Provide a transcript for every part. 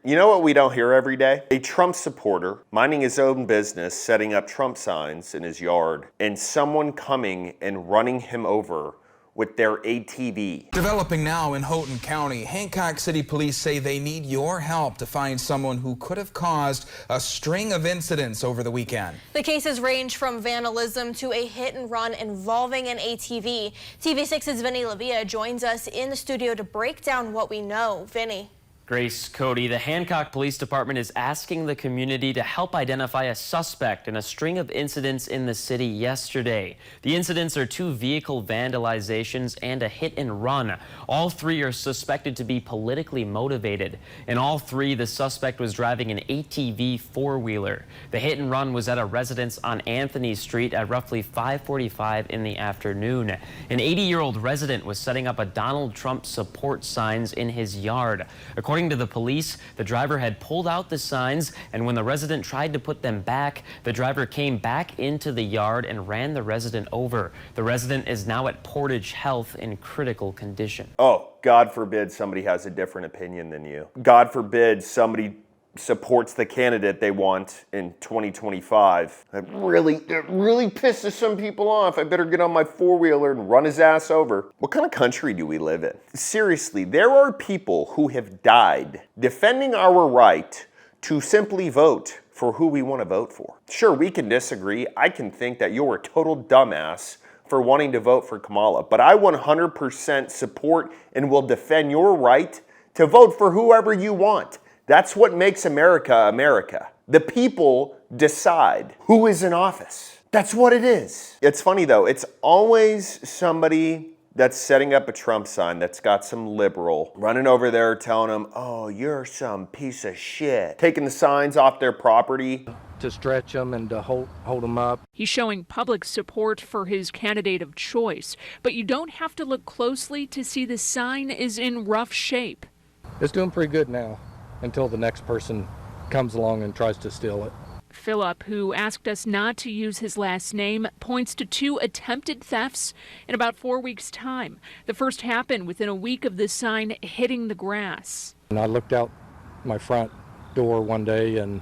You know what we don't hear every day? A Trump supporter minding his own business, setting up Trump signs in his yard, and someone coming and running him over with their ATV. Developing now in Houghton County, Hancock City Police say they need your help to find someone who could have caused a string of incidents over the weekend. The cases range from vandalism to a hit and run involving an ATV. TV6's Vinny Lavia joins us in the studio to break down what we know. Vinny. Grace, Cody, the Hancock Police Department is asking the community to help identify a suspect in a string of incidents in the city yesterday. The incidents are 2 vehicle vandalizations and a hit and run. All 3 are suspected to be politically motivated. In all 3, the suspect was driving an ATV 4-wheeler. The hit and run was at a residence on Anthony Street at roughly 5:45 in the afternoon. An 80-year-old resident was setting up a Donald Trump support signs in his yard. According to the police, the driver had pulled out the signs, and when the resident tried to put them back, the driver came back into the yard and ran the resident over. The resident is now at Portage Health in critical condition. Oh, God forbid somebody has a different opinion than you. God forbid somebody supports the candidate they want in 2025. It really pisses some people off. I better get on my 4-wheeler and run his ass over. What kind of country do we live in? Seriously, there are people who have died defending our right to simply vote for who we want to vote for. Sure, we can disagree. I can think that you're a total dumbass for wanting to vote for Kamala, but I 100% support and will defend your right to vote for whoever you want. That's what makes America America. The people decide who is in office. That's what it is. It's funny though, it's always somebody that's setting up a Trump sign that's got some liberal running over there telling them, oh, you're some piece of shit. Taking the signs off their property. To stretch them and to hold them up. He's showing public support for his candidate of choice, but you don't have to look closely to see the sign is in rough shape. It's doing pretty good now, until the next person comes along and tries to steal it. Philip, who asked us not to use his last name, points to 2 attempted thefts in about 4 weeks' time. The first happened within a week of the sign hitting the grass. And I looked out my front door one day and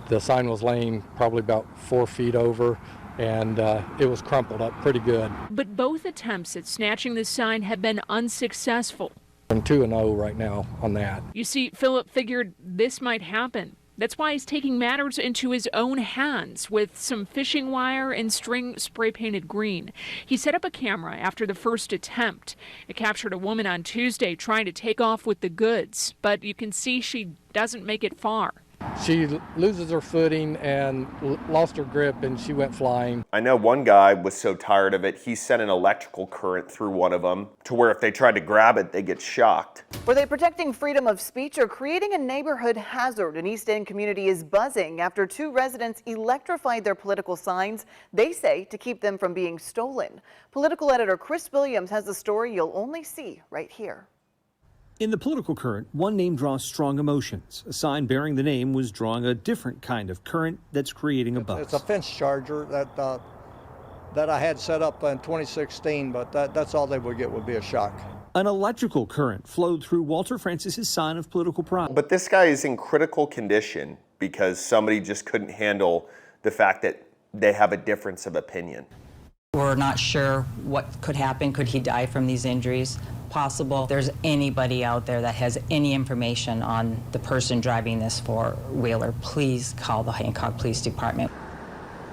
the sign was laying probably about 4 feet over, and it was crumpled up pretty good. But both attempts at snatching the sign have been unsuccessful. I'm 2-0 right now on that. You see, Philip figured this might happen. That's why he's taking matters into his own hands with some fishing wire and string spray painted green. He set up a camera after the first attempt. It captured a woman on Tuesday trying to take off with the goods, but you can see she doesn't make it far. She loses her footing and lost her grip, and she went flying. I know one guy was so tired of it, he sent an electrical current through one of them to where if they tried to grab it, they get shocked. Were they protecting freedom of speech or creating a neighborhood hazard? An East End community is buzzing after 2 residents electrified their political signs, they say, to keep them from being stolen. Political editor Chris Williams has a story you'll only see right here. In the political current, one name draws strong emotions. A sign bearing the name was drawing a different kind of current that's creating a buzz. It's a fence charger that I had set up in 2016, but that's all they would get would be a shock. An electrical current flowed through Walter Francis's sign of political pride. But this guy is in critical condition because somebody just couldn't handle the fact that they have a difference of opinion. We're not sure what could happen. Could he die from these injuries? Possible. If there's anybody out there that has any information on the person driving this 4-wheeler, please call the Hancock Police Department.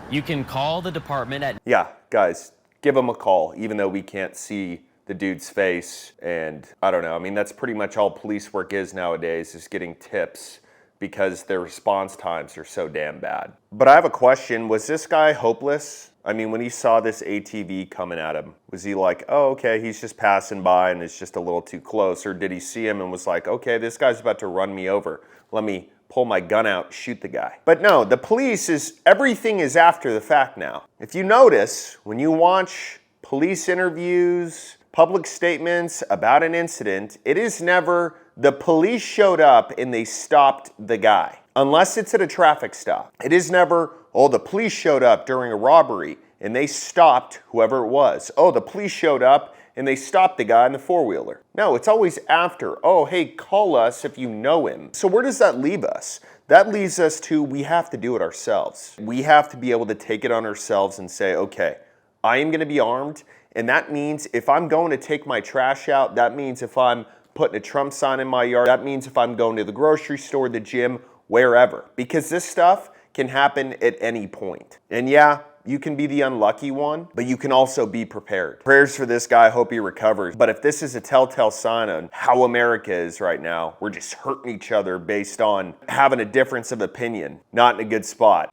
You can call the department at... Yeah, guys, give them a call, even though we can't see the dude's face. And I don't know, I mean, that's pretty much all police work is nowadays, is getting tips because their response times are so damn bad. But I have a question. Was this guy hopeless? I mean, when he saw this ATV coming at him, was he like, oh, okay, he's just passing by and it's just a little too close? Or did he see him and was like, okay, this guy's about to run me over. Let me pull my gun out, shoot the guy. But no, the police everything is after the fact now. If you notice, when you watch police interviews, public statements about an incident, it is never the police showed up and they stopped the guy. Unless it's at a traffic stop. It is never, oh, the police showed up during a robbery and they stopped whoever it was. Oh, the police showed up and they stop the guy in the four-wheeler. No, it's always after. Oh, hey, call us if you know him. So where does that leave us? That leaves us to, we have to do it ourselves. We have to be able to take it on ourselves and say, okay, I am going to be armed, and that means if I'm going to take my trash out, that means if I'm putting a Trump sign in my yard, that means if I'm going to the grocery store, the gym, wherever. Because this stuff can happen at any point. And yeah, you can be the unlucky one, but you can also be prepared. Prayers for this guy, hope he recovers. But if this is a telltale sign on how America is right now, we're just hurting each other based on having a difference of opinion, not in a good spot.